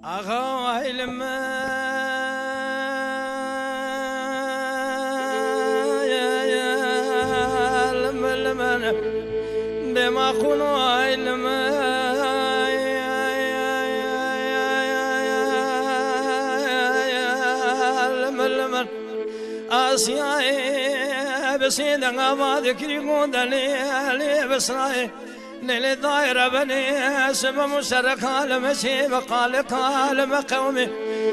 أغاي لما لما بما خنوا لما لما آسيا بسيدنا ما ذكري قدني بسراي ليل دايرة بني سبا مشرك المشي بقال قال قومي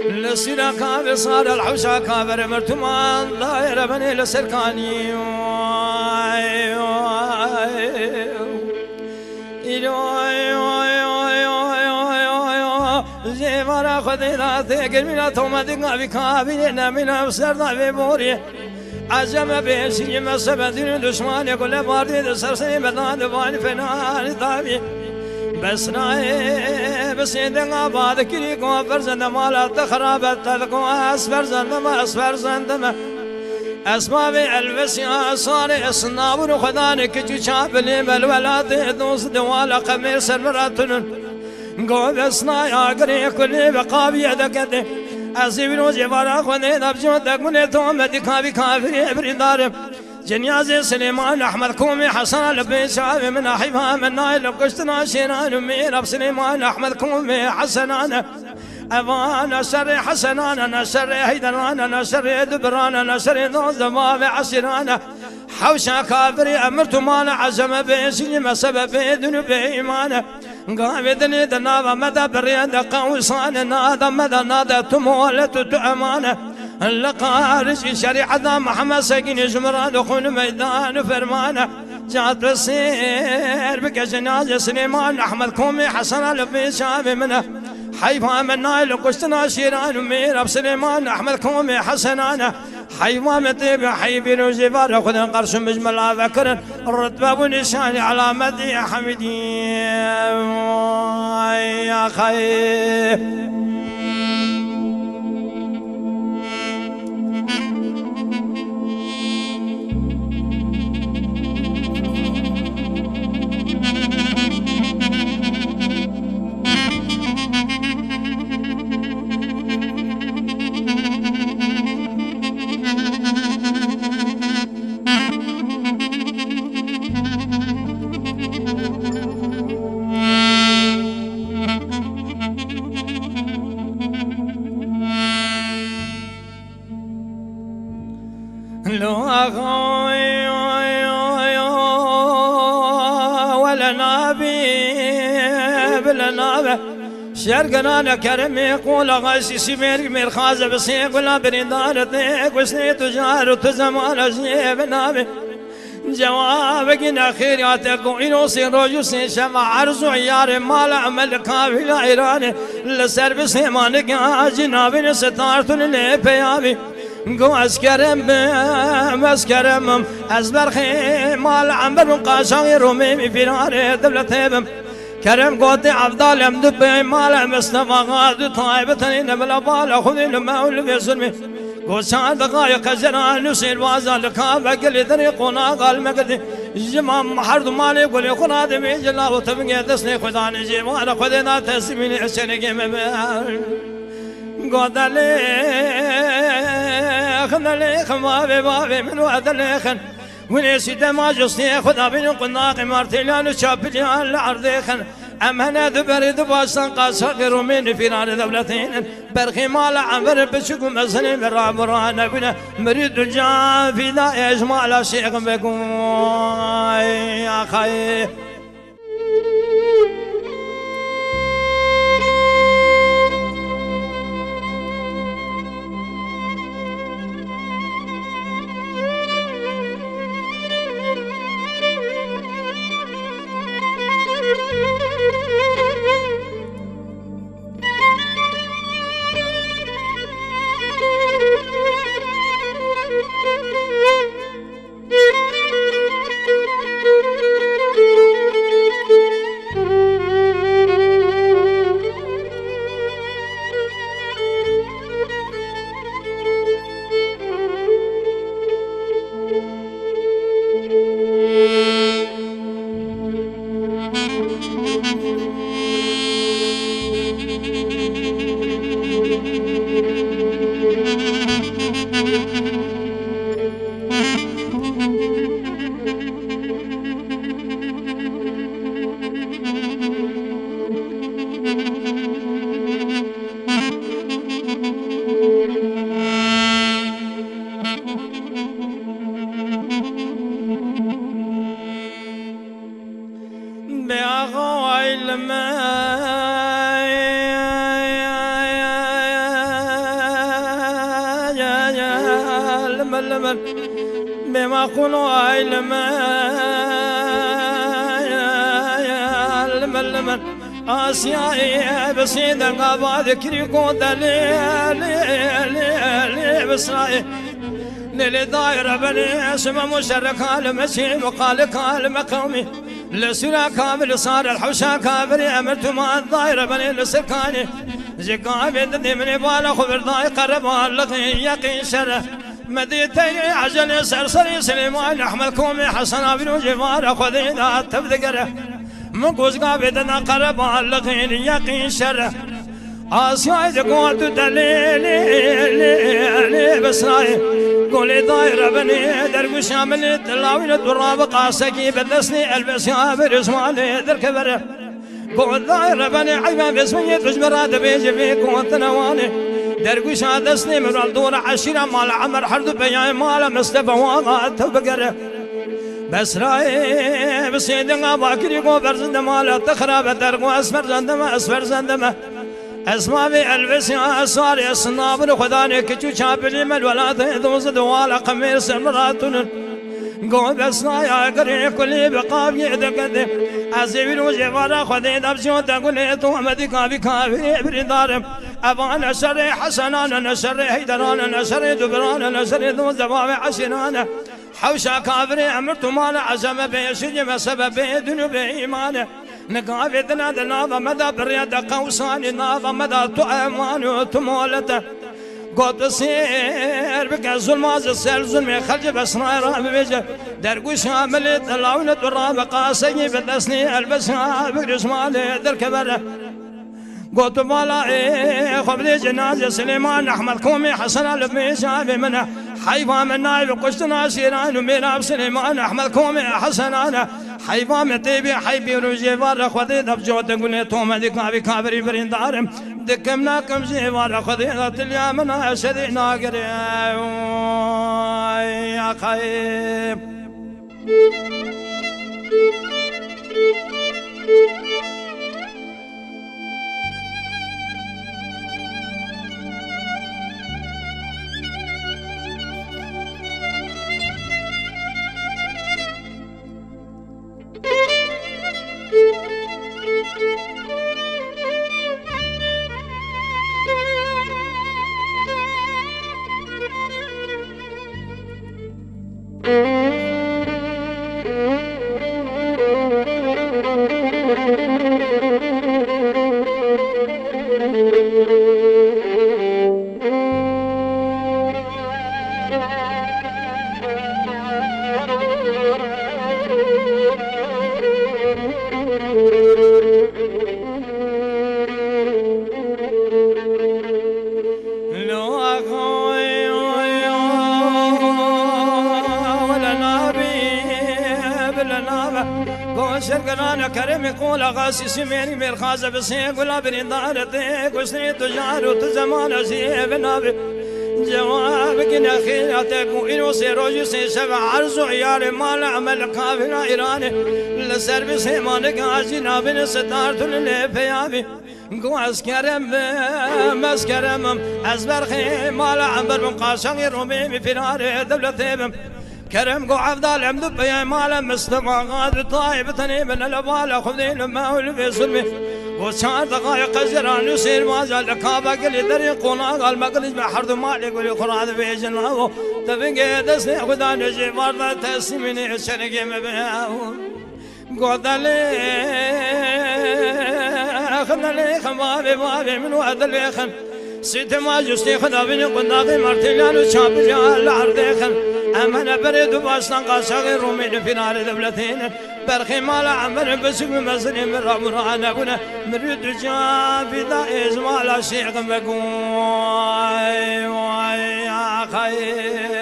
لسيرا كافر صار الحوشا كافر مرتمان دايرة بني لسركاني زي مرا خذينا تقل من توما دقا بكابلنا من أبصرنا ببوري عزم بيسي مسبتين دشمان يقول باردي سرسي بدان دبان فنان طابي بس ناي بس يدنا بعد كري قوم فرزند مالا تخربت تلقوا أسفر زندما أسفر زندما أسماء الوسيا صار الصنابر خداني كجو شابلي بالولاد دوس دوالا قمير سرمراتن قوم بسنا يا قري كل بقابي دقدي أسيبنو جبارا خوني نبجو دقمني توم دكابي كافري بريدار جنياز سليمان أحمد كومي حسن لبي شعبي من أحبها من نايل قشتنا شيران مين أب سليمان أحمد كومي حسنانا أبانا شر حسنانا نشر هيدرانا نشر دبرانا نشر ضمام عشرانا حوشا كافري أمرت مانا عزم بيسي ما سبب ذنوب إيمانا قابدني دنابا مدى بريد قوسان نادا مدى نادا تمولت تأمانا اللقارج شريعة محمد ساقين جمران دخول ميدان فرمانا جات بسير بك جنازة سليمان أحمد كومي حسن لبي شابي منه حيفا من نايل قشتنا شيران مير سليمان أحمد كومي حسنانا حيفا مطيب حيبي وزبار خذ قرش مجمل ذكر الرتبة ونشاني على مدي حمدي يا خير ولا نبي بلا نبي شرقنا كرم يقول غاسي سمير من خازة بسيق ولا بريدار تيق وسني تجار وتزمان جيب نبي جوابك خيراتك وإنو سيروجو سيشمع عرض عيار مال عمل كافل إيراني لسر بسيمانك جنابي ستارتن اللي بيابي قو أسكرم أزبرخي مال عمبر قاشاغي رومي فيرار دولتهم كرم قوتي عبدال يمدبي مال مصطفى غاد طايبتني نبلا بالا خذي لما ولي سلمي قو سعد دقايق زران نسير وازا لكابا قلي طريقنا قال مقدي جمام حرد مالي قولي قنا دمي جلا وتبقى تسني خداني جيوانا خذينا تسميني عشاني مبال قود ليخ ما ببابي من وعد ليخن ونسي دما جسني خدا بين قناق مارتيلان شابليان العرضيخن أمهنا دبر دباسن قاصر من فيران دولتين برخي مال عمر بشكو مسني من رابرانا بنا مريد الجان في ذا يجمع شيخ بكم يا خير Thank you. الململ بما قلوا الململ آسيائي بسيد القابا ذكري قوت لي بسرائي للي دايرة بني اسم مشرك المسيح وقال كالم قومي لسلا كامل صار الحوشا كابري أمرت ما الدايرة بني لسركاني زقابي ددي من بالا خبر ضاي قرب اللقي يقين شره مديتي عجل سرسري سليمان أحمد كومي حسن بن جفار خذي ذا تبذكره مقوز قابدنا قرب اللقين يقين شره آسياي دقوات دليلي بسراي قولي دايرة بني درقش عملي تلاوين الدراب قاسكي بدسني البسيا برسوالي دركبره قول دايرة بني عيبا بسمي تجمرات بيجي في قوات نواني درقش عدسني من الدور عشيرة مال عمر حرد بيان مال مصطفى واغات تبقره بسراي بسيدنا باكري قو برزند مال تخراب درقو اسفر زندما اسفر زندما اسمامي البسيا صار الصنابر خداني كتو شابلي من الولاد دوز دوالا قمير سمراتون قوم بسنايا قري كلي بقاب يدقد ازيبين وجفارا خدي دبجون تقولي تو امدي كابي كابي بريدارم ابانا شري حسنانا نشري هيدرانا نشري دبرانا نشري دوز دواوي عشرانا حوشا كافري امرت مال عزم بيشجم سبب ذنوب ايمانه نقابدنا دناظة مدى بريد قوساني ناظة مدى تؤمان وتمولته قد سير بك ظلماز السير ظلمي خلج بسنا راب بيجه درقوش عملت اللونة الراب قاسي بدسني البسها بقرش مالي دركبره قلت بالا خبلي جنازة سليمان أحمد كومي حسن البني شابي منه حيفا من نايب قشتنا سيران وميراب سليمان أحمد كومي حسن أنا حيفا من طيبي حيبي روجيفار خذي دبجو تقولي توما دي كابي كابري بريندارم دكمناكم جيفار خذي دتليا من أشدي ناقري يا خيب شرقنا كرم يقول غاسي سميني مرخازة بسيق ولا بريندار تيك وسني تجار وتزمان زيب نابي جوابك نخيرتك وإنو سيروجي سيشبع عرزو عيار مال عمل كافر إيراني لسر بسيمانك عجي نابين ستارتو للي بيابي قو أسكرم مسكرم أزبر خي مال عمبر من قاشق رومي بفرار دولتي كرم قو عفضال عمدو بيا مالا مصطفى غاد طايب تني من الابال خذي لما ولفي صلمي وشار دقائق جران يصير ما زال كابا قلي دريقونا قال ما قلج بحرد مالي قولي قرآن في جناه تفنقي دسني خدا نجي مرضى تسميني الشرقي مبيعه قوضا لي خدنا لي خمابي بابي من وعد اللي خن سيت ما جستي خدا بني قناقي مرتلان وشاب جال عرديخن أمنا بريد وباسنا قاساقي رومين في نار دولتين برخي مالا عمر بسق مزني من رمرانا بنا مريد جابي دا إزمالا شيخ مقوي واي يا خير